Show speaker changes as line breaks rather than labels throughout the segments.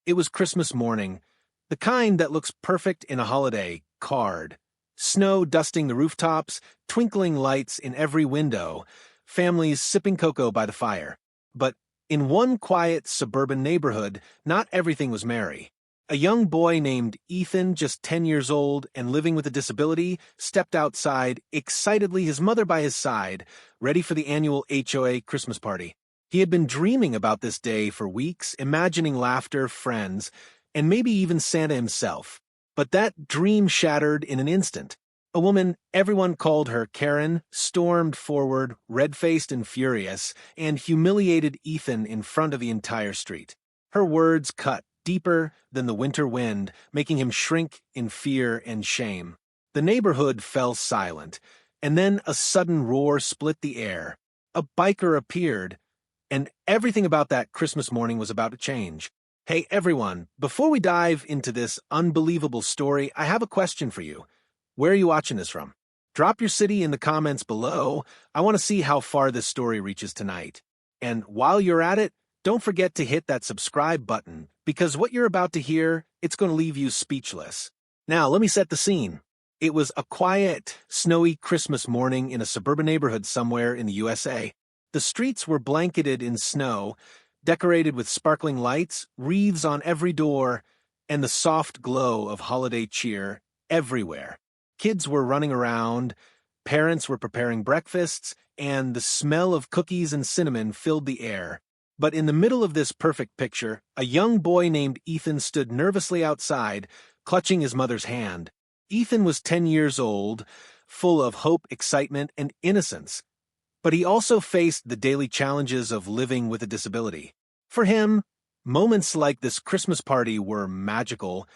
It was Christmas morning, the kind that looks perfect in a holiday card. Snow dusting the rooftops, twinkling lights in every window, families sipping cocoa by the fire. But in one quiet suburban neighborhood, not everything was merry. A young boy named Ethan, just 10 years old and living with a disability, stepped outside, excitedly, his mother by his side, ready for the annual HOA Christmas party. He had been dreaming about this day for weeks, imagining laughter, friends, and maybe even Santa himself. But that dream shattered in an instant. A woman, everyone called her Karen, stormed forward, red-faced and furious, and humiliated Ethan in front of the entire street. Her words cut deeper than the winter wind, making him shrink in fear and shame. The neighborhood fell silent, and then a sudden roar split the air. A biker appeared, and everything about that Christmas morning was about to change. Hey everyone, before we dive into this unbelievable story, I have a question for you. Where are you watching this from? Drop your city in the comments below. I want to see how far this story reaches tonight. And while you're at it, don't forget to hit that subscribe button, because what you're about to hear, it's going to leave you speechless. Now, let me set the scene. It was a quiet, snowy Christmas morning in a suburban neighborhood somewhere in the USA. The streets were blanketed in snow, decorated with sparkling lights, wreaths on every door, and the soft glow of holiday cheer everywhere. Kids were running around, parents were preparing breakfasts, and the smell of cookies and cinnamon filled the air. But in the middle of this perfect picture, a young boy named Ethan stood nervously outside, clutching his mother's hand. Ethan was 10 years old, full of hope, excitement, and innocence. But he also faced the daily challenges of living with a disability. For him, moments like this Christmas party were magical,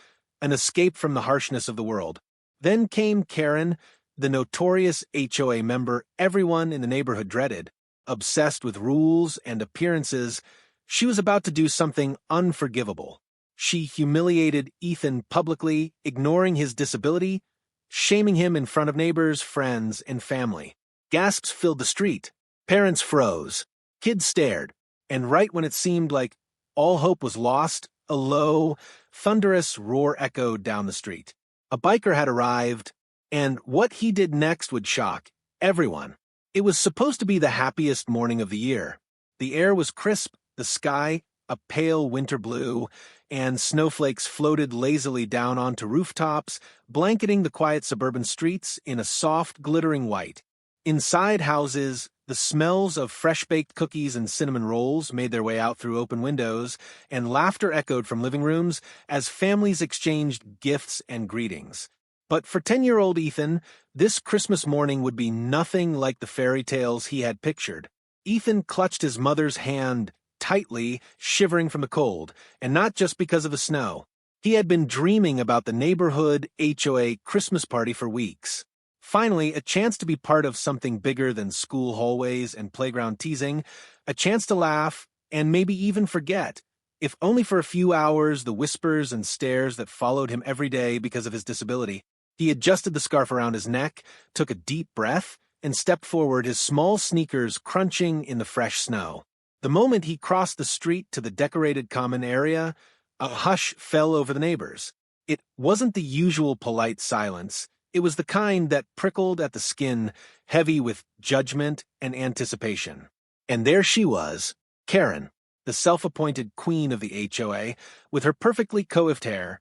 an escape from the harshness of the world. Then came Karen, the notorious HOA member everyone in the neighborhood dreaded. Obsessed with rules and appearances, she was about to do something unforgivable. She humiliated Ethan publicly, ignoring his disability, shaming him in front of neighbors, friends, and family. Gasps filled the street. Parents froze. Kids stared. And right when it seemed like all hope was lost, a low, thunderous roar echoed down the street. A biker had arrived, and what he did next would shock everyone. It was supposed to be the happiest morning of the year. The air was crisp, the sky a pale winter blue, and snowflakes floated lazily down onto rooftops, blanketing the quiet suburban streets in a soft, glittering white. Inside houses, the smells of fresh-baked cookies and cinnamon rolls made their way out through open windows, and laughter echoed from living rooms as families exchanged gifts and greetings. But for 10-year-old Ethan, this Christmas morning would be nothing like the fairy tales he had pictured. Ethan clutched his mother's hand tightly, shivering from the cold, and not just because of the snow. He had been dreaming about the neighborhood HOA Christmas party for weeks. Finally, a chance to be part of something bigger than school hallways and playground teasing, a chance to laugh, and maybe even forget, if only for a few hours, the whispers and stares that followed him every day because of his disability. He adjusted the scarf around his neck, took a deep breath, and stepped forward, his small sneakers crunching in the fresh snow. The moment he crossed the street to the decorated common area, a hush fell over the neighbors. It wasn't the usual polite silence. It was the kind that prickled at the skin, heavy with judgment and anticipation. And there she was, Karen, the self-appointed queen of the HOA, with her perfectly coiffed hair,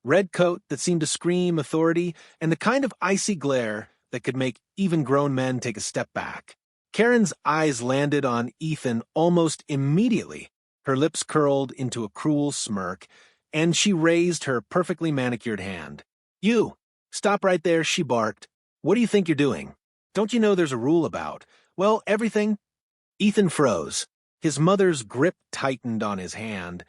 red coat that seemed to scream authority, and the kind of icy glare that could make even grown men take a step back. Karen's eyes landed on Ethan almost immediately. Her lips curled into a cruel smirk, and she raised her perfectly manicured hand. "You! Stop right there," she barked. "What do you think you're doing? Don't you know there's a rule about, well, everything?" Ethan froze. His mother's grip tightened on his hand,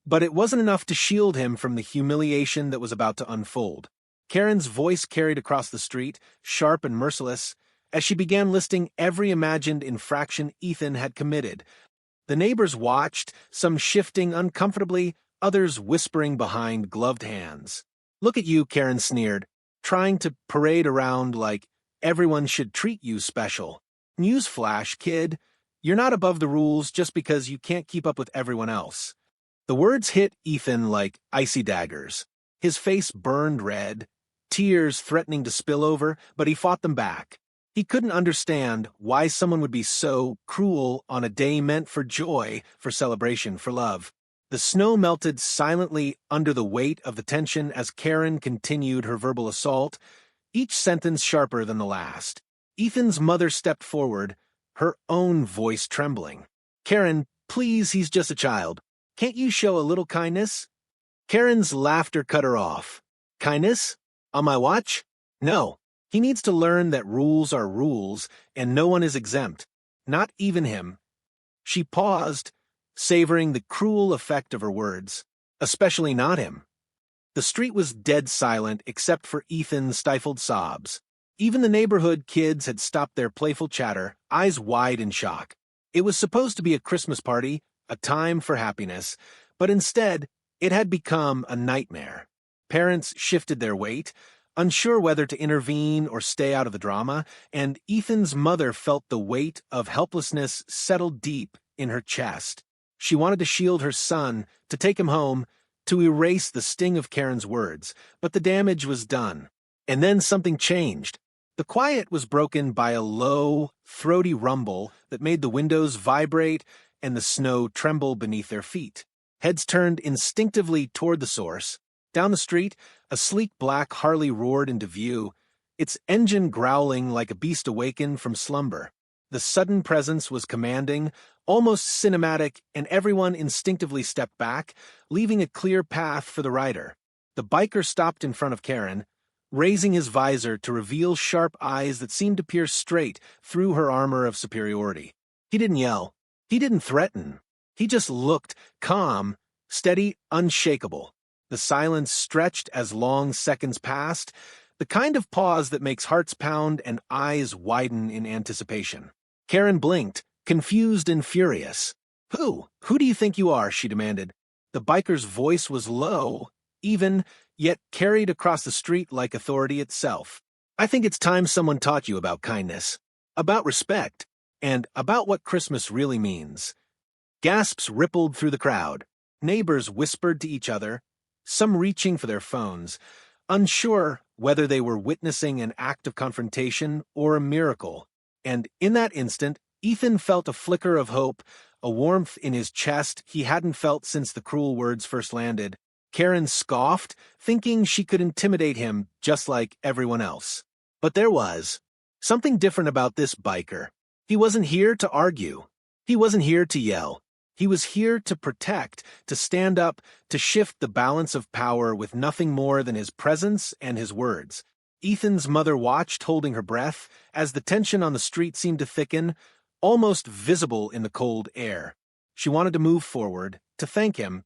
but it wasn't enough to shield him from the humiliation that was about to unfold. Karen's voice carried across the street, sharp and merciless, as she began listing every imagined infraction Ethan had committed. The neighbors watched, some shifting uncomfortably, others whispering behind gloved hands. "Look at you," Karen sneered, "trying to parade around like everyone should treat you special. Newsflash, kid, you're not above the rules just because you can't keep up with everyone else." The words hit Ethan like icy daggers. His face burned red, tears threatening to spill over, but he fought them back. He couldn't understand why someone would be so cruel on a day meant for joy, for celebration, for love. The snow melted silently under the weight of the tension as Karen continued her verbal assault, each sentence sharper than the last. Ethan's mother stepped forward, her own voice trembling. "Karen, please, he's just a child. Can't you show a little kindness?" Karen's laughter cut her off. "Kindness? On my watch? No. He needs to learn that rules are rules, and no one is exempt. Not even him." She paused, savoring the cruel effect of her words. Especially not him. The street was dead silent except for Ethan's stifled sobs. Even the neighborhood kids had stopped their playful chatter, eyes wide in shock. It was supposed to be a Christmas party, a time for happiness, but instead, it had become a nightmare. Parents shifted their weight, unsure whether to intervene or stay out of the drama, and Ethan's mother felt the weight of helplessness settle deep in her chest. She wanted to shield her son, to take him home, to erase the sting of Karen's words, but the damage was done. And then something changed. The quiet was broken by a low, throaty rumble that made the windows vibrate and the snow tremble beneath their feet. Heads turned instinctively toward the source. Down the street, a sleek black Harley roared into view, its engine growling like a beast awakened from slumber. The sudden presence was commanding, almost cinematic, and everyone instinctively stepped back, leaving a clear path for the rider. The biker stopped in front of Karen, raising his visor to reveal sharp eyes that seemed to pierce straight through her armor of superiority. He didn't yell. He didn't threaten. He just looked calm, steady, unshakable. The silence stretched as long seconds passed, the kind of pause that makes hearts pound and eyes widen in anticipation. Karen blinked, confused and furious. Who do you think you are?" she demanded. The biker's voice was low, even, yet carried across the street like authority itself. "I think it's time someone taught you about kindness, about respect, and about what Christmas really means." Gasps rippled through the crowd. Neighbors whispered to each other, some reaching for their phones, unsure whether they were witnessing an act of confrontation or a miracle. And in that instant, Ethan felt a flicker of hope, a warmth in his chest he hadn't felt since the cruel words first landed. Karen scoffed, thinking she could intimidate him just like everyone else. But there was something different about this biker. He wasn't here to argue. He wasn't here to yell. He was here to protect, to stand up, to shift the balance of power with nothing more than his presence and his words. Ethan's mother watched, holding her breath, as the tension on the street seemed to thicken, almost visible in the cold air. She wanted to move forward, to thank him,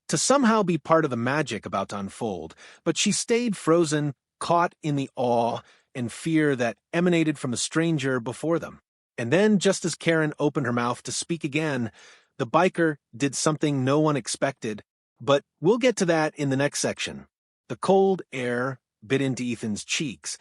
to somehow be part of the magic about to unfold, but she stayed frozen, caught in the awe and fear that emanated from the stranger before them. And then, just as Karen opened her mouth to speak again, the biker did something no one expected, but we'll get to that in the next section. The cold air bit into Ethan's cheeks,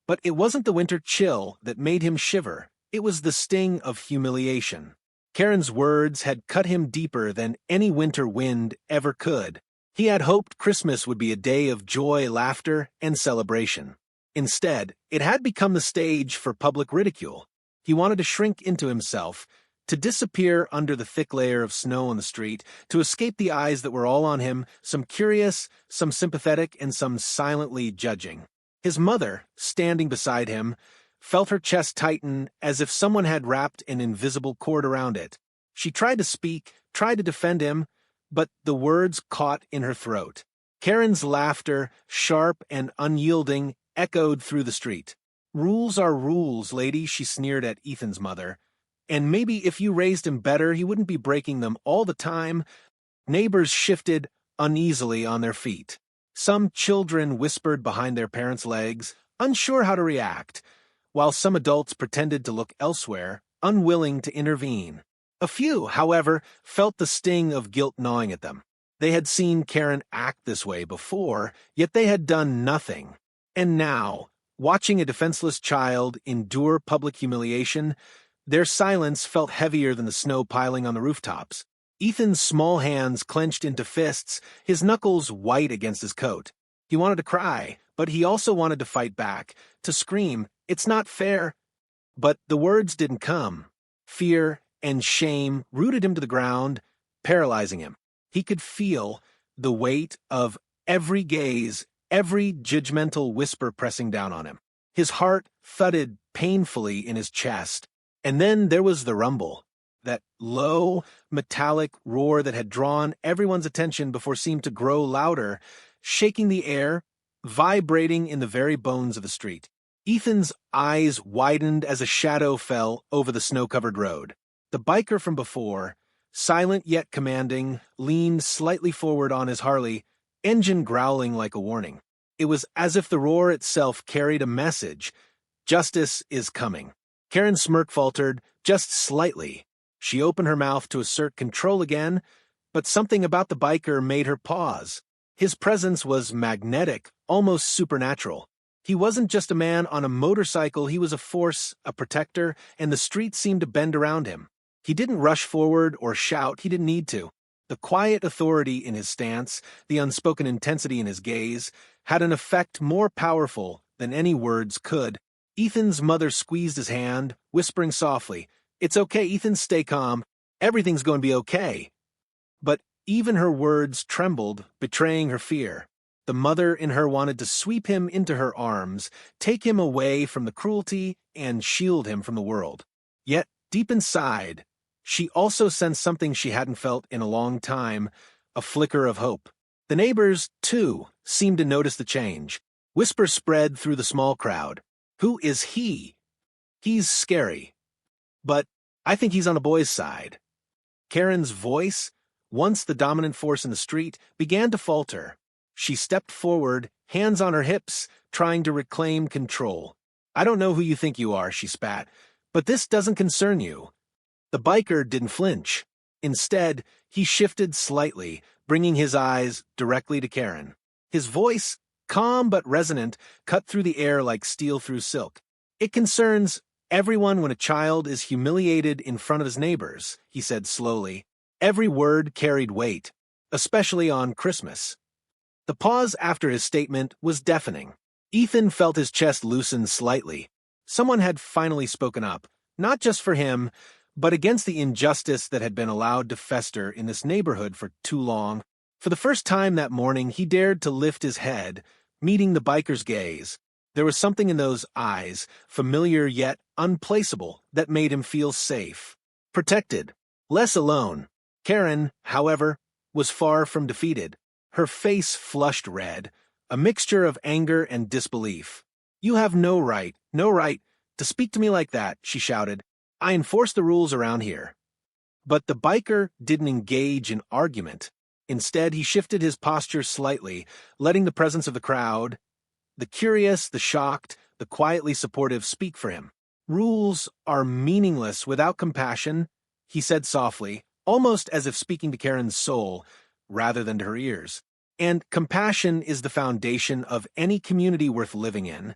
but it wasn't the winter chill that made him shiver. It was the sting of humiliation. Karen's words had cut him deeper than any winter wind ever could. He had hoped Christmas would be a day of joy, laughter, and celebration. Instead, it had become the stage for public ridicule. He wanted to shrink into himself, to disappear under the thick layer of snow on the street, to escape the eyes that were all on him, some curious, some sympathetic, and some silently judging. His mother, standing beside him, felt her chest tighten as if someone had wrapped an invisible cord around it. She tried to speak, tried to defend him, but the words caught in her throat. Karen's laughter, sharp and unyielding, echoed through the street. "Rules are rules, lady," she sneered at Ethan's mother. "And maybe if you raised him better, he wouldn't be breaking them all the time." Neighbors shifted uneasily on their feet. Some children whispered behind their parents' legs, unsure how to react, while some adults pretended to look elsewhere, unwilling to intervene. A few, however, felt the sting of guilt gnawing at them. They had seen Karen act this way before, yet they had done nothing. And now, watching a defenseless child endure public humiliation, their silence felt heavier than the snow piling on the rooftops. Ethan's small hands clenched into fists, his knuckles white against his coat. He wanted to cry, but he also wanted to fight back, to scream, "It's not fair." But the words didn't come. Fear and shame rooted him to the ground, paralyzing him. He could feel the weight of every gaze, every judgmental whisper pressing down on him. His heart thudded painfully in his chest. And then there was the rumble. That low, metallic roar that had drawn everyone's attention before seemed to grow louder, shaking the air, vibrating in the very bones of the street. Ethan's eyes widened as a shadow fell over the snow-covered road. The biker from before, silent yet commanding, leaned slightly forward on his Harley, engine growling like a warning. It was as if the roar itself carried a message. Justice is coming. Karen's smirk faltered, just slightly. She opened her mouth to assert control again, but something about the biker made her pause. His presence was magnetic, almost supernatural. He wasn't just a man on a motorcycle, he was a force, a protector, and the street seemed to bend around him. He didn't rush forward or shout, he didn't need to. The quiet authority in his stance, the unspoken intensity in his gaze, had an effect more powerful than any words could. Ethan's mother squeezed his hand, whispering softly, "It's okay, Ethan, stay calm. Everything's going to be okay." But even her words trembled, betraying her fear. The mother in her wanted to sweep him into her arms, take him away from the cruelty, and shield him from the world. Yet, deep inside, she also sensed something she hadn't felt in a long time, a flicker of hope. The neighbors, too, seemed to notice the change. Whispers spread through the small crowd. "Who is he? He's scary. But I think he's on a boy's side." Karen's voice, once the dominant force in the street, began to falter. She stepped forward, hands on her hips, trying to reclaim control. "I don't know who you think you are," she spat, "but this doesn't concern you." The biker didn't flinch. Instead, he shifted slightly, bringing his eyes directly to Karen. His voice, calm but resonant, cut through the air like steel through silk. "It concerns everyone when a child is humiliated in front of his neighbors," he said slowly. Every word carried weight, especially on Christmas. The pause after his statement was deafening. Ethan felt his chest loosen slightly. Someone had finally spoken up, not just for him, but against the injustice that had been allowed to fester in this neighborhood for too long. For the first time that morning, he dared to lift his head, meeting the biker's gaze. There was something in those eyes, familiar yet unplaceable, that made him feel safe, protected, less alone. Karen, however, was far from defeated. Her face flushed red, a mixture of anger and disbelief. "You have no right to speak to me like that," she shouted. "I enforce the rules around here." But the biker didn't engage in argument. Instead, he shifted his posture slightly, letting the presence of the crowd, the curious, the shocked, the quietly supportive, speak for him. "Rules are meaningless without compassion," he said softly, almost as if speaking to Karen's soul rather than to her ears. "And compassion is the foundation of any community worth living in."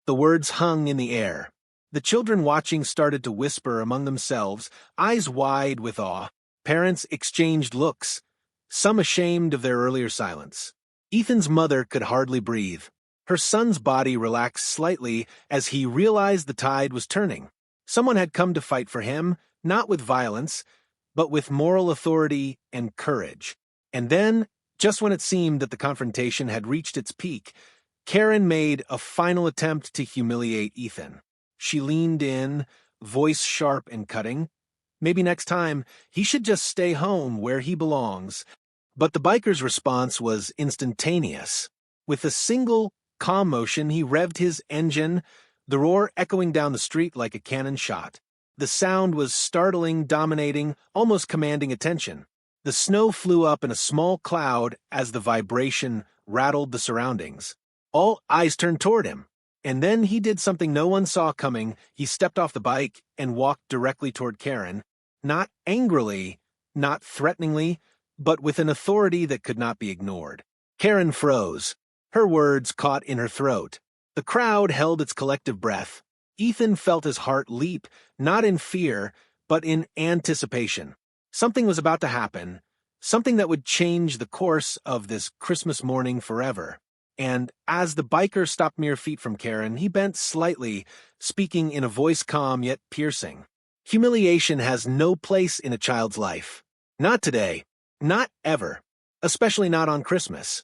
The words hung in the air. The children watching started to whisper among themselves, eyes wide with awe. Parents exchanged looks, some ashamed of their earlier silence. Ethan's mother could hardly breathe. Her son's body relaxed slightly as he realized the tide was turning. Someone had come to fight for him, not with violence, but with moral authority and courage. And then, just when it seemed that the confrontation had reached its peak, Karen made a final attempt to humiliate Ethan. She leaned in, voice sharp and cutting. Maybe next time, he should just stay home where he belongs. But the biker's response was instantaneous. With a single, calm motion, he revved his engine, the roar echoing down the street like a cannon shot. The sound was startling, dominating, almost commanding attention. The snow flew up in a small cloud as the vibration rattled the surroundings. All eyes turned toward him. And then he did something no one saw coming. He stepped off the bike and walked directly toward Karen, not angrily, not threateningly, but with an authority that could not be ignored. Karen froze. Her words caught in her throat. The crowd held its collective breath. Ethan felt his heart leap, not in fear, but in anticipation. Something was about to happen, something that would change the course of this Christmas morning forever. And as the biker stopped mere feet from Karen, he bent slightly, speaking in a voice calm yet piercing. Humiliation has no place in a child's life. Not today. Not ever. Especially not on Christmas.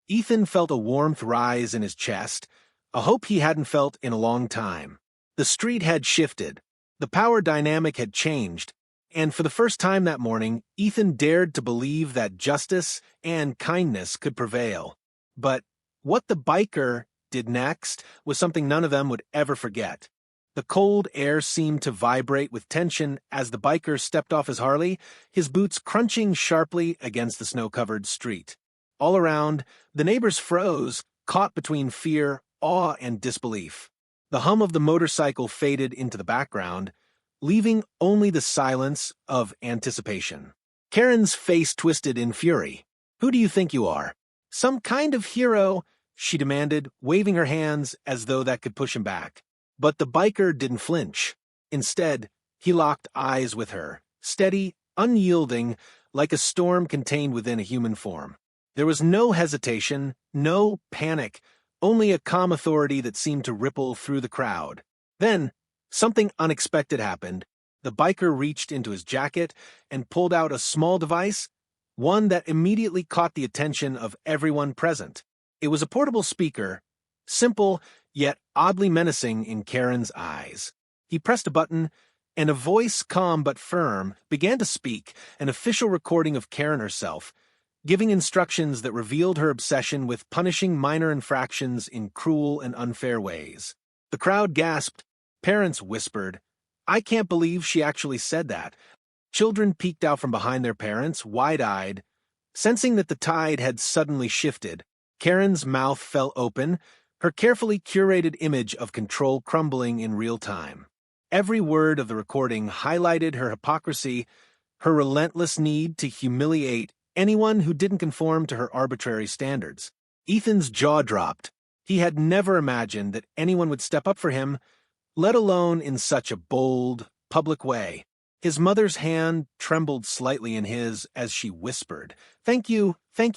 Ethan felt a warmth rise in his chest, a hope he hadn't felt in a long time. The street had shifted. The power dynamic had changed. And for the first time that morning, Ethan dared to believe that justice and kindness could prevail. But what the biker did next was something none of them would ever forget. The cold air seemed to vibrate with tension as the biker stepped off his Harley, his boots crunching sharply against the snow-covered street. All around, the neighbors froze, caught between fear, awe, and disbelief. The hum of the motorcycle faded into the background, leaving only the silence of anticipation. Karen's face twisted in fury. "Who do you think you are? Some kind of hero?" she demanded, waving her hands as though that could push him back. But the biker didn't flinch. Instead, he locked eyes with her, steady, unyielding, like a storm contained within a human form. There was no hesitation, no panic, only a calm authority that seemed to ripple through the crowd. Then, something unexpected happened. The biker reached into his jacket and pulled out a small device, one that immediately caught the attention of everyone present. It was a portable speaker, simple yet oddly menacing in Karen's eyes. He pressed a button, and a voice, calm but firm, began to speak, an official recording of Karen herself, giving instructions that revealed her obsession with punishing minor infractions in cruel and unfair ways. The crowd gasped. Parents whispered, "I can't believe she actually said that." Children peeked out from behind their parents, wide-eyed. Sensing that the tide had suddenly shifted, Karen's mouth fell open, her carefully curated image of control crumbling in real time. Every word of the recording highlighted her hypocrisy, her relentless need to humiliate anyone who didn't conform to her arbitrary standards. Ethan's jaw dropped. He had never imagined that anyone would step up for him, let alone in such a bold, public way. His mother's hand trembled slightly in his as she whispered, thank you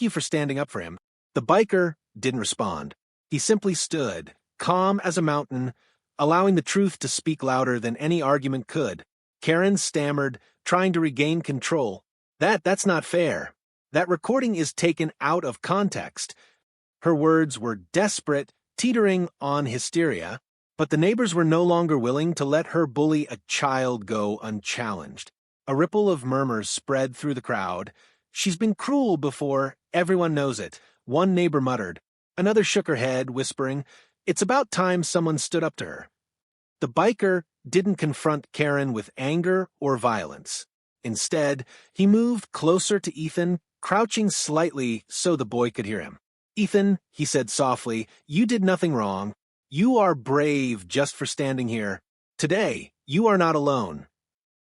for standing up for him." The biker didn't respond. He simply stood, calm as a mountain, allowing the truth to speak louder than any argument could. Karen stammered, trying to regain control. That's not fair. That recording is taken out of context." Her words were desperate, teetering on hysteria. But the neighbors were no longer willing to let her bully a child go unchallenged. A ripple of murmurs spread through the crowd. "She's been cruel before, everyone knows it," one neighbor muttered. Another shook her head, whispering, "It's about time someone stood up to her." The biker didn't confront Karen with anger or violence. Instead, he moved closer to Ethan, crouching slightly so the boy could hear him. "Ethan," he said softly, "you did nothing wrong. You are brave just for standing here. Today, you are not alone."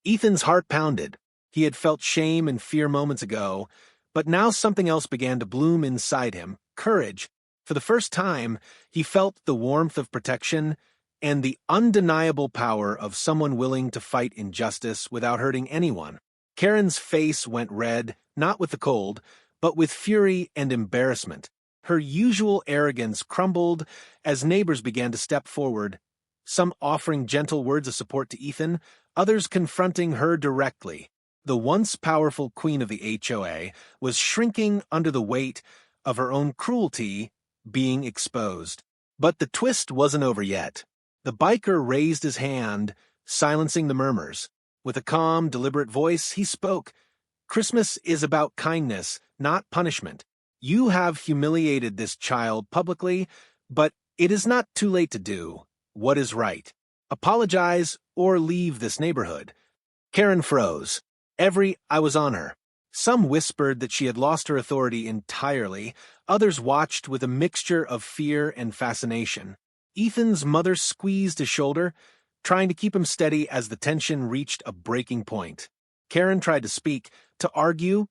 Ethan's heart pounded. He had felt shame and fear moments ago, but now something else began to bloom inside him, courage. For the first time, he felt the warmth of protection and the undeniable power of someone willing to fight injustice without hurting anyone. Karen's face went red, not with the cold, but with fury and embarrassment. Her usual arrogance crumbled as neighbors began to step forward, some offering gentle words of support to Ethan, others confronting her directly. The once powerful queen of the HOA was shrinking under the weight of her own cruelty being exposed. But the twist wasn't over yet. The biker raised his hand, silencing the murmurs. With a calm, deliberate voice, he spoke. "Christmas is about kindness, not punishment. You have humiliated this child publicly, but it is not too late to do what is right. Apologize or leave this neighborhood." Karen froze. Every eye was on her. Some whispered that she had lost her authority entirely. Others watched with a mixture of fear and fascination. Ethan's mother squeezed his shoulder, trying to keep him steady as the tension reached a breaking point. Karen tried to speak, to argue,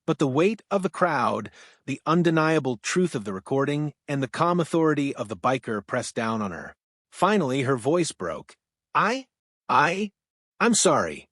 but the weight of the crowd, the undeniable truth of the recording, and the calm authority of the biker pressed down on her. Finally, her voice broke. I'm sorry."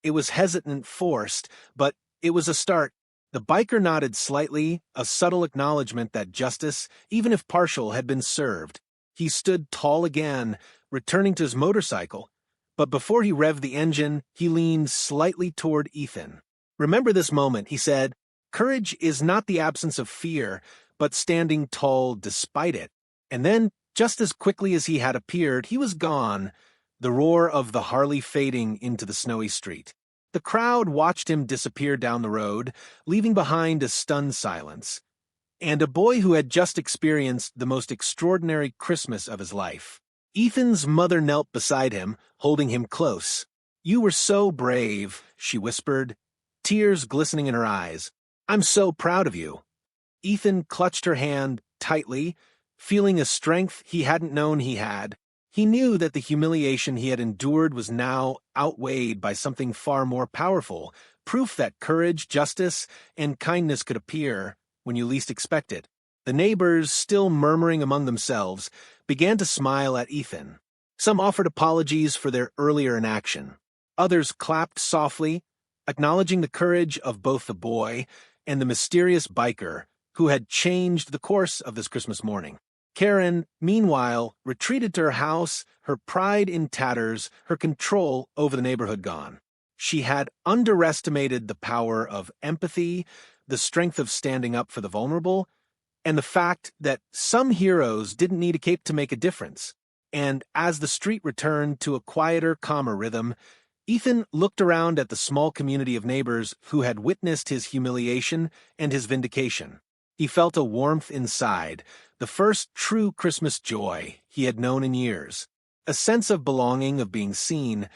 It was hesitant, forced, but it was a start. The biker nodded slightly, a subtle acknowledgement that justice, even if partial, had been served. He stood tall again, returning to his motorcycle. But before he revved the engine, he leaned slightly toward Ethan. "Remember this moment," he said. "Courage is not the absence of fear, but standing tall despite it." And then, just as quickly as he had appeared, he was gone, the roar of the Harley fading into the snowy street. The crowd watched him disappear down the road, leaving behind a stunned silence. And a boy who had just experienced the most extraordinary Christmas of his life. Ethan's mother knelt beside him, holding him close. "You were so brave," she whispered, tears glistening in her eyes. "I'm so proud of you." Ethan clutched her hand tightly, feeling a strength he hadn't known he had. He knew that the humiliation he had endured was now outweighed by something far more powerful, proof that courage, justice, and kindness could appear when you least expect it. The neighbors, still murmuring among themselves, began to smile at Ethan. Some offered apologies for their earlier inaction. Others clapped softly, acknowledging the courage of both the boy and the mysterious biker who had changed the course of this Christmas morning. Karen, meanwhile, retreated to her house, her pride in tatters, her control over the neighborhood gone. She had underestimated the power of empathy, the strength of standing up for the vulnerable, and the fact that some heroes didn't need a cape to make a difference. And as the street returned to a quieter, calmer rhythm, Ethan looked around at the small community of neighbors who had witnessed his humiliation and his vindication. He felt a warmth inside, the first true Christmas joy he had known in years. A sense of belonging, of being seen,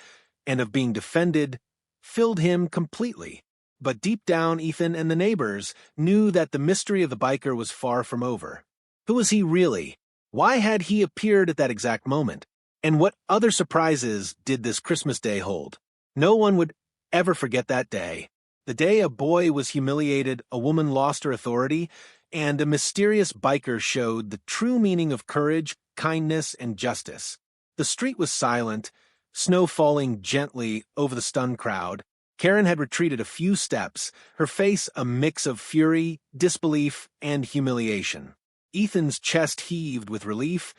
and of being defended filled him completely. But deep down, Ethan and the neighbors knew that the mystery of the biker was far from over. Who was he really? Why had he appeared at that exact moment? And what other surprises did this Christmas day hold? No one would ever forget that day. The day a boy was humiliated, a woman lost her authority, and a mysterious biker showed the true meaning of courage, kindness, and justice. The street was silent, snow falling gently over the stunned crowd. Karen had retreated a few steps, her face a mix of fury, disbelief, and humiliation. Ethan's chest heaved with relief,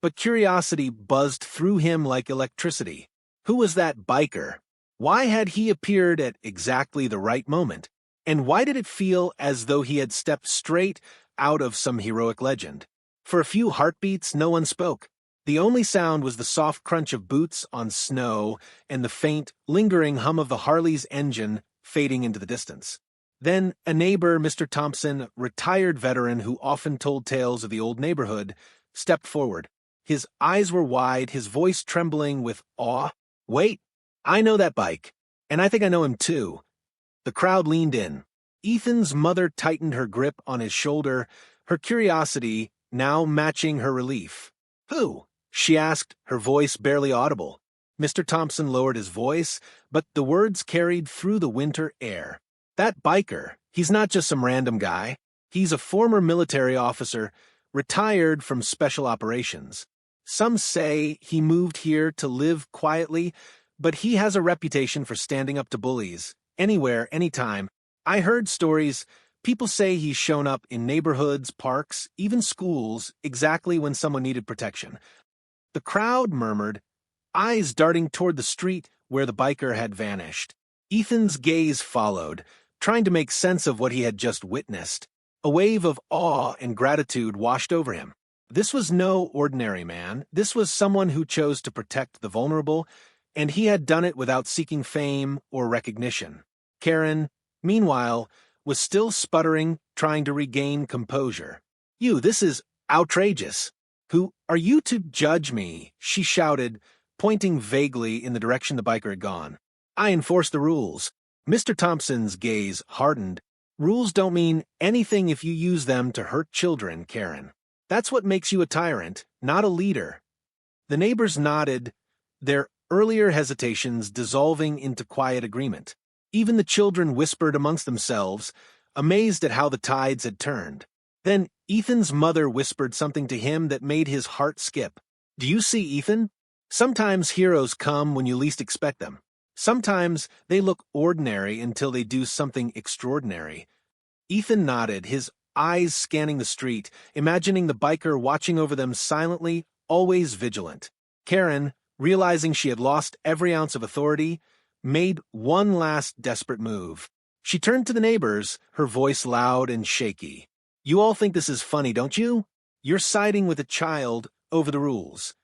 but curiosity buzzed through him like electricity. Who was that biker? Why had he appeared at exactly the right moment? And why did it feel as though he had stepped straight out of some heroic legend? For a few heartbeats, no one spoke. The only sound was the soft crunch of boots on snow and the faint, lingering hum of the Harley's engine fading into the distance. Then a neighbor, Mr. Thompson, retired veteran who often told tales of the old neighborhood, stepped forward. His eyes were wide, his voice trembling with awe. "Wait, I know that bike, and I think I know him too." The crowd leaned in. Ethan's mother tightened her grip on his shoulder, her curiosity now matching her relief. "Who?" she asked, her voice barely audible. Mr. Thompson lowered his voice, but the words carried through the winter air. "That biker, he's not just some random guy. He's a former military officer, retired from special operations. Some say he moved here to live quietly, but he has a reputation for standing up to bullies, anywhere, anytime. I heard stories. People say he's shown up in neighborhoods, parks, even schools, exactly when someone needed protection." The crowd murmured, eyes darting toward the street where the biker had vanished. Ethan's gaze followed, trying to make sense of what he had just witnessed. A wave of awe and gratitude washed over him. This was no ordinary man. This was someone who chose to protect the vulnerable, and he had done it without seeking fame or recognition. Karen, meanwhile, was still sputtering, trying to regain composure. This is outrageous. Who are you to judge me?" she shouted, pointing vaguely in the direction the biker had gone. "I enforce the rules." Mr. Thompson's gaze hardened. "Rules don't mean anything if you use them to hurt children, Karen. That's what makes you a tyrant, not a leader." The neighbors nodded, their earlier hesitations dissolving into quiet agreement. Even the children whispered amongst themselves, amazed at how the tides had turned. Then Ethan's mother whispered something to him that made his heart skip. "Do you see, Ethan? Sometimes heroes come when you least expect them. Sometimes they look ordinary until they do something extraordinary. Ethan nodded, his eyes scanning the street, imagining the biker watching over them silently, always vigilant. Karen, realizing she had lost every ounce of authority, made one last desperate move. She turned to the neighbors, her voice loud and shaky. "You all think this is funny, don't you? You're siding with a child over the rules."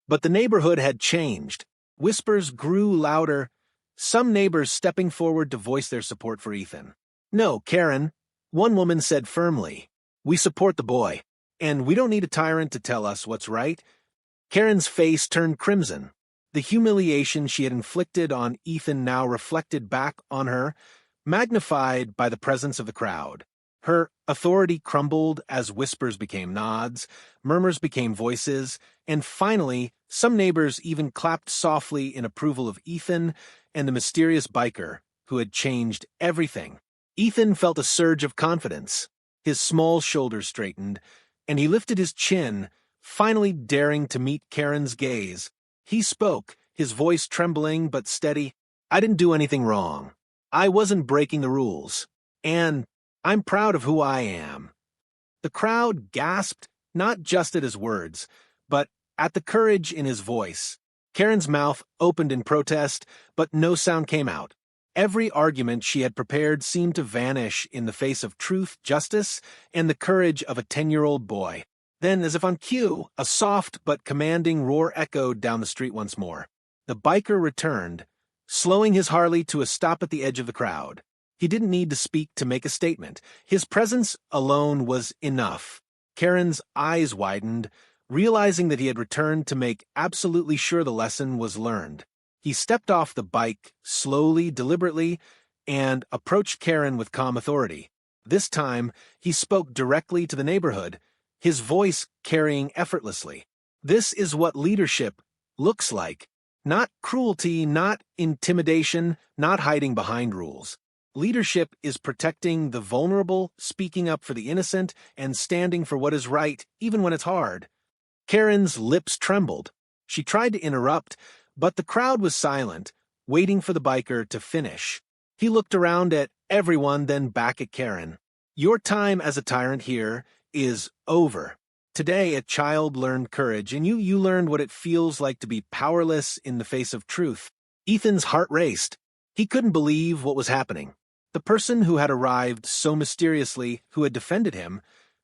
But the neighborhood had changed. Whispers grew louder, some neighbors stepping forward to voice their support for Ethan. "No, Karen," one woman said firmly. "We support the boy, and we don't need a tyrant to tell us what's right." Karen's face turned crimson. The humiliation she had inflicted on Ethan now reflected back on her, magnified by the presence of the crowd. Her authority crumbled as whispers became nods, murmurs became voices, and finally, some neighbors even clapped softly in approval of Ethan and the mysterious biker who had changed everything. Ethan felt a surge of confidence. His small shoulders straightened, and he lifted his chin, finally daring to meet Karen's gaze. He spoke, his voice trembling but steady. "I didn't do anything wrong. I wasn't breaking the rules. And I'm proud of who I am." The crowd gasped, not just at his words, but at the courage in his voice. Karen's mouth opened in protest, but no sound came out. Every argument she had prepared seemed to vanish in the face of truth, justice, and the courage of a 10-year-old boy. Then, as if on cue, a soft but commanding roar echoed down the street once more. The biker returned, slowing his Harley to a stop at the edge of the crowd. He didn't need to speak to make a statement. His presence alone was enough. Karen's eyes widened, realizing that he had returned to make absolutely sure the lesson was learned. He stepped off the bike, slowly, deliberately, and approached Karen with calm authority. This time, he spoke directly to the neighborhood, his voice carrying effortlessly. "This is what leadership looks like. Not cruelty, not intimidation, not hiding behind rules. Leadership is protecting the vulnerable, speaking up for the innocent, and standing for what is right, even when it's hard." Karen's lips trembled. She tried to interrupt, but the crowd was silent, waiting for the biker to finish. He looked around at everyone, then back at Karen. "Your time as a tyrant here is over. Today, a child learned courage, and you learned what it feels like to be powerless in the face of truth." Ethan's heart raced. He couldn't believe what was happening. The person who had arrived so mysteriously, who had defended him,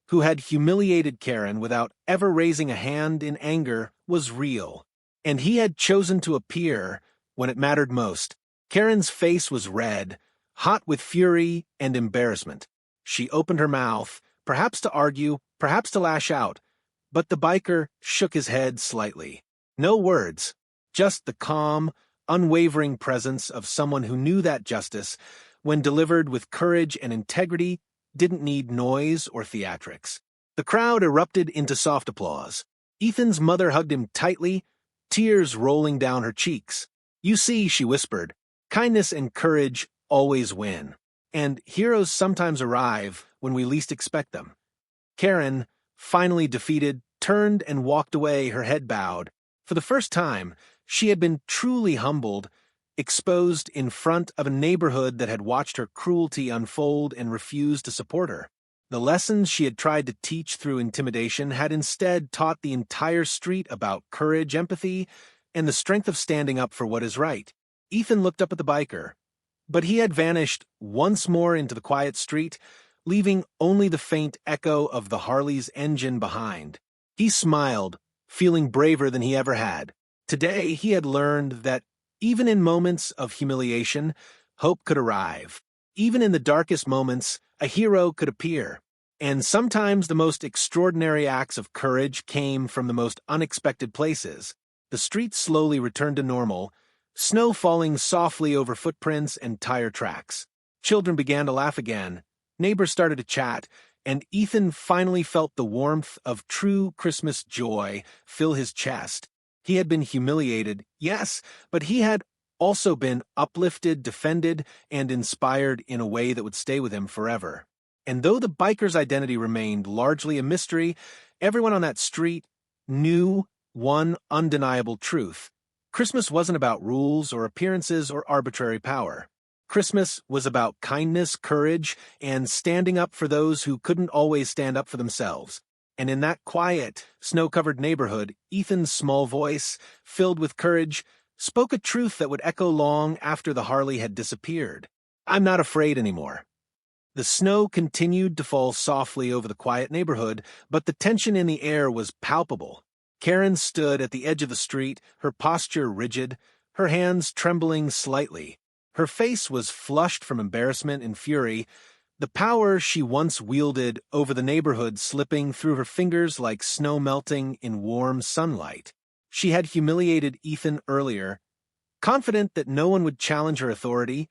who had humiliated Karen without ever raising a hand in anger, was real. And he had chosen to appear when it mattered most. Karen's face was red, hot with fury and embarrassment. She opened her mouth, perhaps to argue, perhaps to lash out, but the biker shook his head slightly. No words, just the calm, unwavering presence of someone who knew that justice, when delivered with courage and integrity, didn't need noise or theatrics. The crowd erupted into soft applause. Ethan's mother hugged him tightly, tears rolling down her cheeks. "You see," she whispered, "kindness and courage always win. And heroes sometimes arrive when we least expect them." Karen, finally defeated, turned and walked away, her head bowed. For the first time, she had been truly humbled, exposed in front of a neighborhood that had watched her cruelty unfold and refused to support her. The lessons she had tried to teach through intimidation had instead taught the entire street about courage, empathy, and the strength of standing up for what is right. Ethan looked up at the biker, but he had vanished once more into the quiet street, leaving only the faint echo of the Harley's engine behind. He smiled, feeling braver than he ever had. Today he had learned that even in moments of humiliation, hope could arrive. Even in the darkest moments, a hero could appear. And sometimes the most extraordinary acts of courage came from the most unexpected places. The streets slowly returned to normal, snow falling softly over footprints and tire tracks. Children began to laugh again, neighbors started to chat, and Ethan finally felt the warmth of true Christmas joy fill his chest. He had been humiliated, yes, but he had also been uplifted, defended, and inspired in a way that would stay with him forever. And though the biker's identity remained largely a mystery, everyone on that street knew one undeniable truth. Christmas wasn't about rules or appearances or arbitrary power. Christmas was about kindness, courage, and standing up for those who couldn't always stand up for themselves. And in that quiet, snow-covered neighborhood, Ethan's small voice, filled with courage, spoke a truth that would echo long after the Harley had disappeared. I'm not afraid anymore. The snow continued to fall softly over the quiet neighborhood, but the tension in the air was palpable. Karen stood at the edge of the street, her posture rigid, her hands trembling slightly. Her face was flushed from embarrassment and fury, the power she once wielded over the neighborhood slipping through her fingers like snow melting in warm sunlight. She had humiliated Ethan earlier, confident that no one would challenge her authority,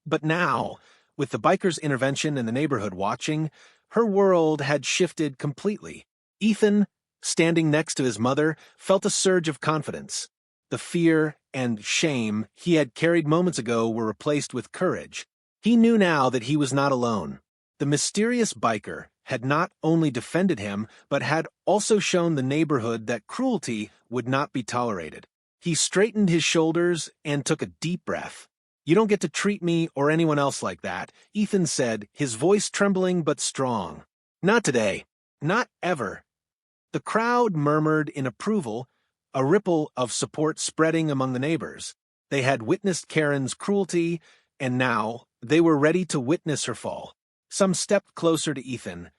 but now, with the biker's intervention and the neighborhood watching, her world had shifted completely. Ethan, standing next to his mother, felt a surge of confidence. The fear and shame he had carried moments ago were replaced with courage. He knew now that he was not alone. The mysterious biker had not only defended him, but had also shown the neighborhood that cruelty would not be tolerated. He straightened his shoulders and took a deep breath. "You don't get to treat me or anyone else like that," Ethan said, his voice trembling but strong. "Not today. Not ever." The crowd murmured in approval, a ripple of support spreading among the neighbors. They had witnessed Karen's cruelty, and now they were ready to witness her fall. Some stepped closer to Ethan,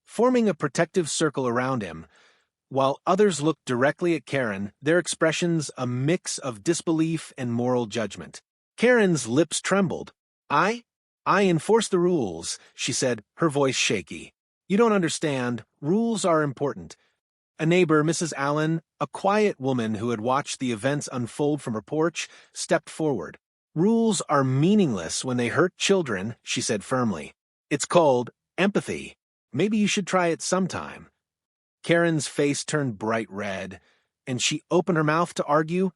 forming a protective circle around him, while others looked directly at Karen, their expressions a mix of disbelief and moral judgment. Karen's lips trembled. I enforce the rules," she said, her voice shaky. "You don't understand. Rules are important." A neighbor, Mrs. Allen, a quiet woman who had watched the events unfold from her porch, stepped forward. "Rules are meaningless when they hurt children," she said firmly. "It's called empathy. Maybe you should try it sometime." Karen's face turned bright red, and she opened her mouth to argue,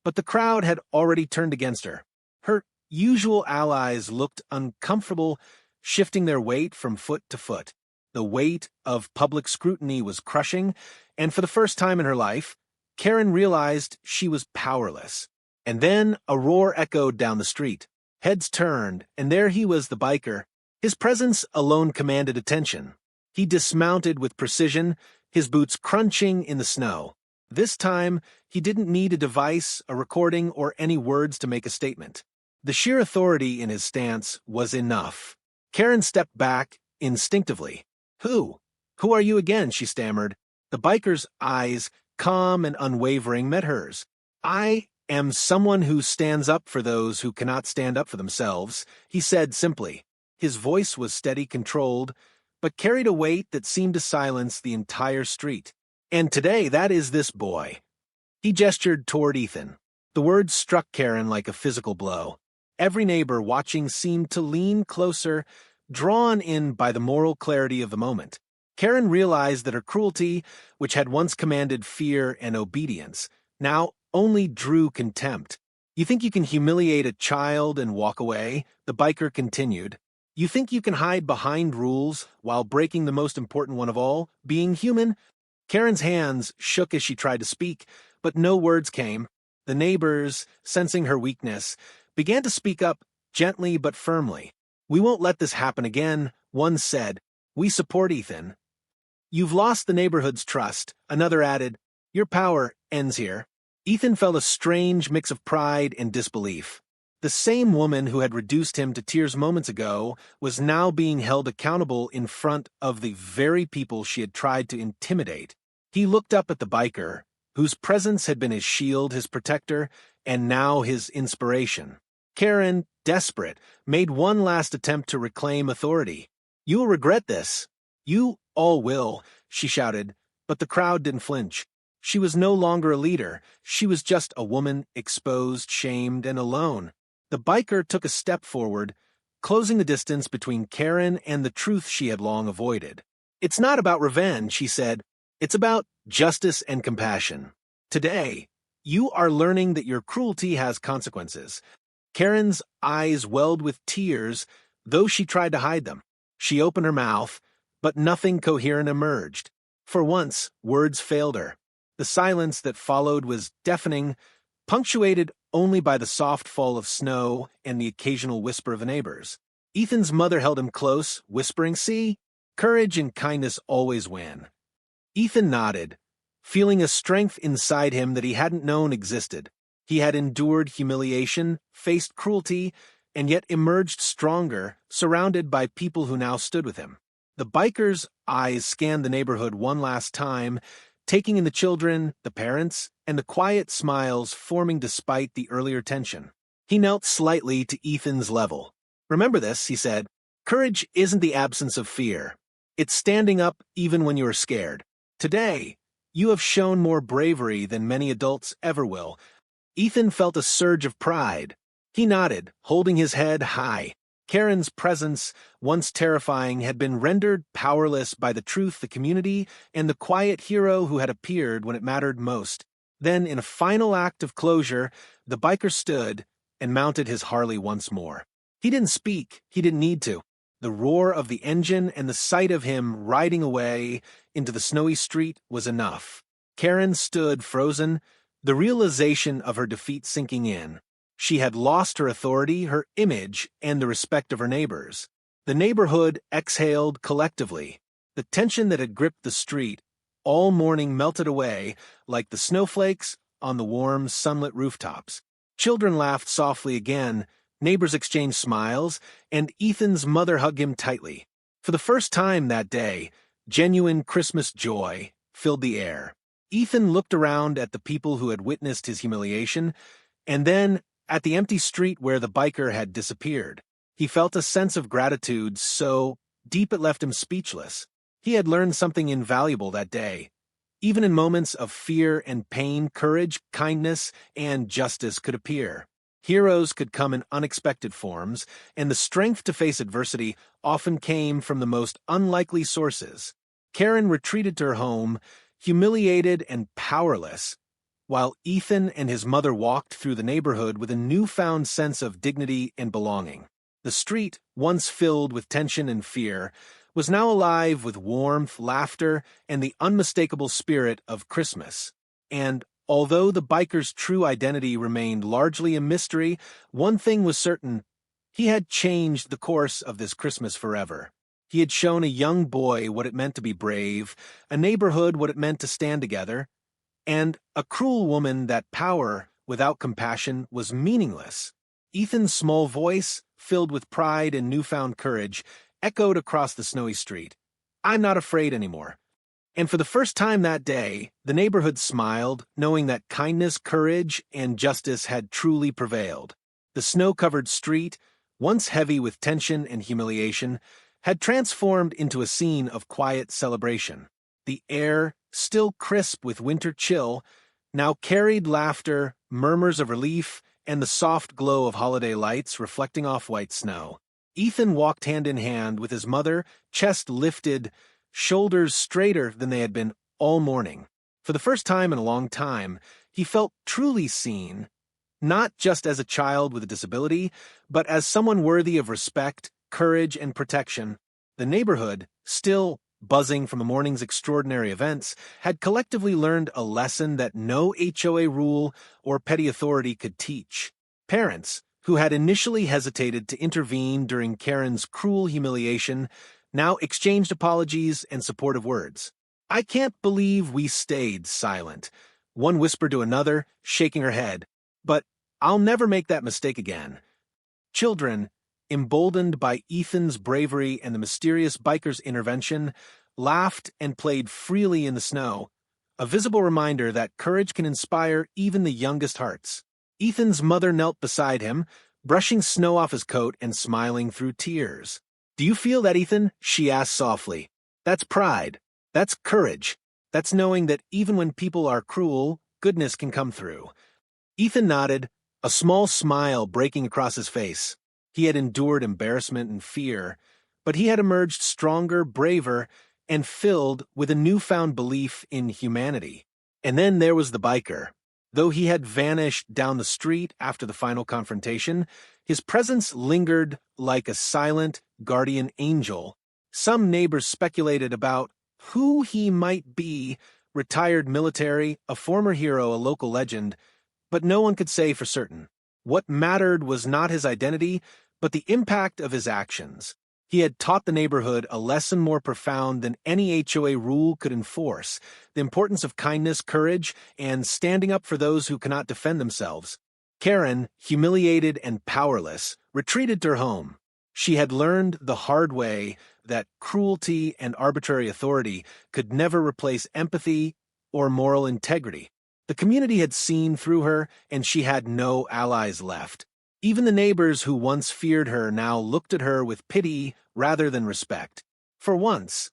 but the crowd had already turned against her. Her usual allies looked uncomfortable, shifting their weight from foot to foot. The weight of public scrutiny was crushing, and for the first time in her life, Karen realized she was powerless. And then a roar echoed down the street. Heads turned, and there he was, the biker. His presence alone commanded attention. He dismounted with precision, his boots crunching in the snow. This time, he didn't need a device, a recording, or any words to make a statement. The sheer authority in his stance was enough. Karen stepped back instinctively. Who are you again?" she stammered. The biker's eyes, calm and unwavering, met hers. "I am someone who stands up for those who cannot stand up for themselves," he said simply. His voice was steady, controlled, but carried a weight that seemed to silence the entire street. "And today that is this boy." He gestured toward Ethan. The words struck Karen like a physical blow. Every neighbor watching seemed to lean closer, drawn in by the moral clarity of the moment. Karen realized that her cruelty, which had once commanded fear and obedience, now only drew contempt. "You think you can humiliate a child and walk away?" the biker continued. "You think you can hide behind rules while breaking the most important one of all, being human?" Karen's hands shook as she tried to speak, but no words came. The neighbors, sensing her weakness, began to speak up, gently but firmly. "We won't let this happen again," one said. "We support Ethan." "You've lost the neighborhood's trust," another added. "Your power ends here." Ethan felt a strange mix of pride and disbelief. The same woman who had reduced him to tears moments ago was now being held accountable in front of the very people she had tried to intimidate. He looked up at the biker, whose presence had been his shield, his protector, and now his inspiration. Karen, desperate, made one last attempt to reclaim authority. "You will regret this." "You all will," she shouted, but the crowd didn't flinch. She was no longer a leader. She was just a woman, exposed, shamed, and alone. The biker took a step forward, closing the distance between Karen and the truth she had long avoided. "It's not about revenge," he said. "It's about justice and compassion. Today, you are learning that your cruelty has consequences." Karen's eyes welled with tears, though she tried to hide them. She opened her mouth, but nothing coherent emerged. For once, words failed her. The silence that followed was deafening, punctuated only by the soft fall of snow and the occasional whisper of the neighbors. Ethan's mother held him close, whispering, "See, courage and kindness always win." Ethan nodded, feeling a strength inside him that he hadn't known existed. He had endured humiliation, faced cruelty, and yet emerged stronger, surrounded by people who now stood with him. The biker's eyes scanned the neighborhood one last time, taking in the children, the parents, and the quiet smiles forming despite the earlier tension. He knelt slightly to Ethan's level. "Remember this," he said. "Courage isn't the absence of fear. It's standing up even when you are scared. Today, you have shown more bravery than many adults ever will." Ethan felt a surge of pride. He nodded, holding his head high. Karen's presence, once terrifying, had been rendered powerless by the truth, the community, and the quiet hero who had appeared when it mattered most. Then, in a final act of closure, the biker stood and mounted his Harley once more. He didn't speak. He didn't need to. The roar of the engine and the sight of him riding away into the snowy street was enough. Karen stood frozen, the realization of her defeat sinking in. She had lost her authority, her image, and the respect of her neighbors. The neighborhood exhaled collectively. The tension that had gripped the street all morning melted away like the snowflakes on the warm, sunlit rooftops. Children laughed softly again, neighbors exchanged smiles, and Ethan's mother hugged him tightly. For the first time that day, genuine Christmas joy filled the air. Ethan looked around at the people who had witnessed his humiliation, and then at the empty street where the biker had disappeared. He felt a sense of gratitude so deep it left him speechless. He had learned something invaluable that day. Even in moments of fear and pain, courage, kindness, and justice could appear. Heroes could come in unexpected forms, and the strength to face adversity often came from the most unlikely sources. Karen retreated to her home, humiliated and powerless, while Ethan and his mother walked through the neighborhood with a newfound sense of dignity and belonging. The street, once filled with tension and fear, was now alive with warmth, laughter, and the unmistakable spirit of Christmas. And although the biker's true identity remained largely a mystery, one thing was certain: he had changed the course of this Christmas forever. He had shown a young boy what it meant to be brave, a neighborhood what it meant to stand together, and a cruel woman that power without compassion was meaningless. Ethan's small voice, filled with pride and newfound courage, echoed across the snowy street. "I'm not afraid anymore." And for the first time that day, the neighborhood smiled, knowing that kindness, courage, and justice had truly prevailed. The snow-covered street, once heavy with tension and humiliation, had transformed into a scene of quiet celebration. The air, still crisp with winter chill, now carried laughter, murmurs of relief, and the soft glow of holiday lights reflecting off white snow. Ethan walked hand in hand with his mother, chest lifted, shoulders straighter than they had been all morning. For the first time in a long time, he felt truly seen, not just as a child with a disability, but as someone worthy of respect, courage, and protection. The neighborhood, still buzzing from the morning's extraordinary events, had collectively learned a lesson that no HOA rule or petty authority could teach. Parents, who had initially hesitated to intervene during Karen's cruel humiliation, now exchanged apologies and supportive words. "I can't believe we stayed silent," one whispered to another, shaking her head. "But I'll never make that mistake again." Children, emboldened by Ethan's bravery and the mysterious biker's intervention, laughed and played freely in the snow, a visible reminder that courage can inspire even the youngest hearts. Ethan's mother knelt beside him, brushing snow off his coat and smiling through tears. "Do you feel that, Ethan?" she asked softly. "That's pride. That's courage. That's knowing that even when people are cruel, goodness can come through." Ethan nodded, a small smile breaking across his face. He had endured embarrassment and fear, but he had emerged stronger, braver, and filled with a newfound belief in humanity. And then there was the biker. Though he had vanished down the street after the final confrontation, his presence lingered like a silent, guardian angel. Some neighbors speculated about who he might be: retired military, a former hero, a local legend. But no one could say for certain. What mattered was not his identity, but the impact of his actions. He had taught the neighborhood a lesson more profound than any HOA rule could enforce: the importance of kindness, courage, and standing up for those who cannot defend themselves. Karen, humiliated and powerless, retreated to her home. She had learned the hard way that cruelty and arbitrary authority could never replace empathy or moral integrity. The community had seen through her, and she had no allies left. Even the neighbors who once feared her now looked at her with pity rather than respect. For once,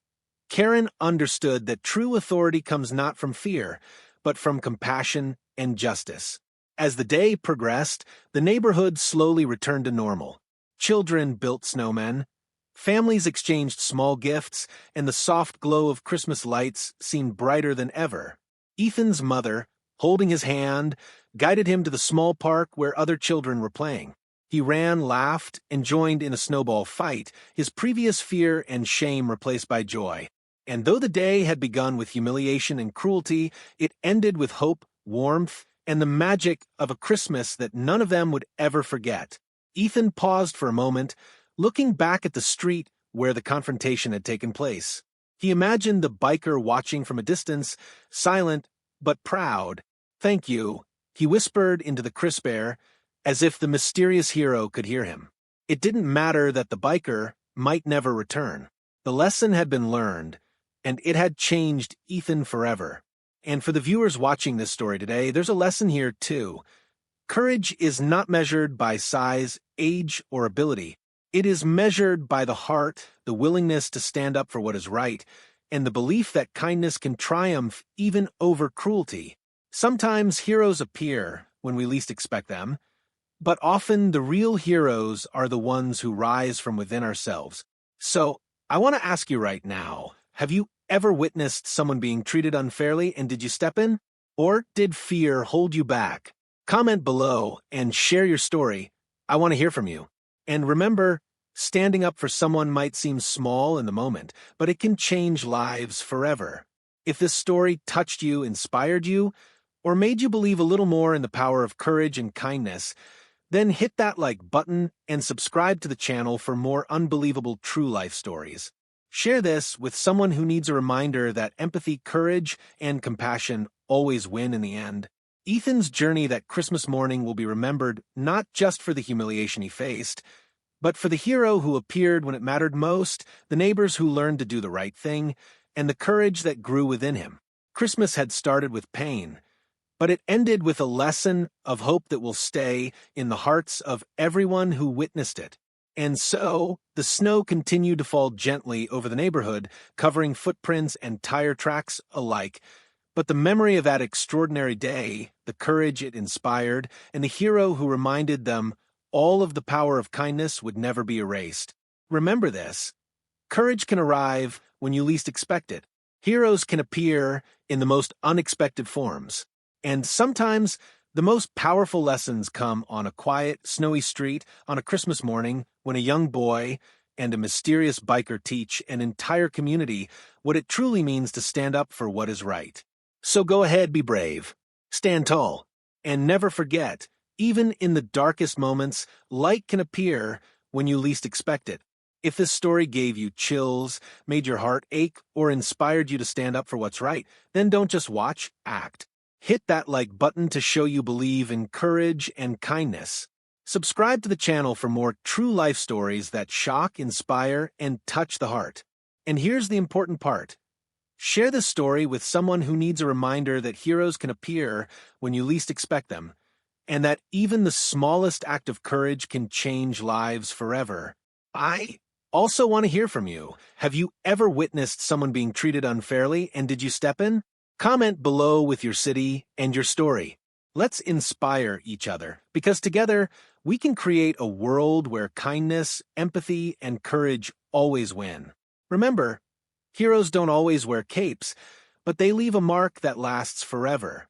Karen understood that true authority comes not from fear, but from compassion and justice. As the day progressed, the neighborhood slowly returned to normal. Children built snowmen, families exchanged small gifts, and the soft glow of Christmas lights seemed brighter than ever. Ethan's mother, holding his hand, guided him to the small park where other children were playing. He ran, laughed, and joined in a snowball fight, his previous fear and shame replaced by joy. And though the day had begun with humiliation and cruelty, it ended with hope, warmth, and the magic of a Christmas that none of them would ever forget. Ethan paused for a moment, looking back at the street where the confrontation had taken place. He imagined the biker watching from a distance, silent but proud. "Thank you," he whispered into the crisp air, as if the mysterious hero could hear him. It didn't matter that the biker might never return. The lesson had been learned, and it had changed Ethan forever. And for the viewers watching this story today, there's a lesson here too. Courage is not measured by size, age, or ability. It is measured by the heart, the willingness to stand up for what is right, and the belief that kindness can triumph even over cruelty. Sometimes heroes appear when we least expect them, but often the real heroes are the ones who rise from within ourselves. So, I want to ask you right now, have you ever witnessed someone being treated unfairly, and did you step in? Or did fear hold you back? Comment below and share your story. I want to hear from you. And remember, standing up for someone might seem small in the moment, but it can change lives forever. If this story touched you, inspired you, or made you believe a little more in the power of courage and kindness, then hit that like button and subscribe to the channel for more unbelievable true life stories. Share this with someone who needs a reminder that empathy, courage, and compassion always win in the end. Ethan's journey that Christmas morning will be remembered not just for the humiliation he faced, but for the hero who appeared when it mattered most, the neighbors who learned to do the right thing, and the courage that grew within him. Christmas had started with pain, but it ended with a lesson of hope that will stay in the hearts of everyone who witnessed it. And so, the snow continued to fall gently over the neighborhood, covering footprints and tire tracks alike. But the memory of that extraordinary day, the courage it inspired, and the hero who reminded them all of the power of kindness would never be erased. Remember this: courage can arrive when you least expect it. Heroes can appear in the most unexpected forms. And sometimes, the most powerful lessons come on a quiet, snowy street on a Christmas morning when a young boy and a mysterious biker teach an entire community what it truly means to stand up for what is right. So go ahead, be brave, stand tall, and never forget, even in the darkest moments, light can appear when you least expect it. If this story gave you chills, made your heart ache, or inspired you to stand up for what's right, then don't just watch, act. Hit that like button to show you believe in courage and kindness. Subscribe to the channel for more true life stories that shock, inspire, and touch the heart. And here's the important part. Share this story with someone who needs a reminder that heroes can appear when you least expect them, and that even the smallest act of courage can change lives forever. I also want to hear from you. Have you ever witnessed someone being treated unfairly, and did you step in? Comment below with your city and your story. Let's inspire each other, because together we can create a world where kindness, empathy, and courage always win. Remember, heroes don't always wear capes, but they leave a mark that lasts forever.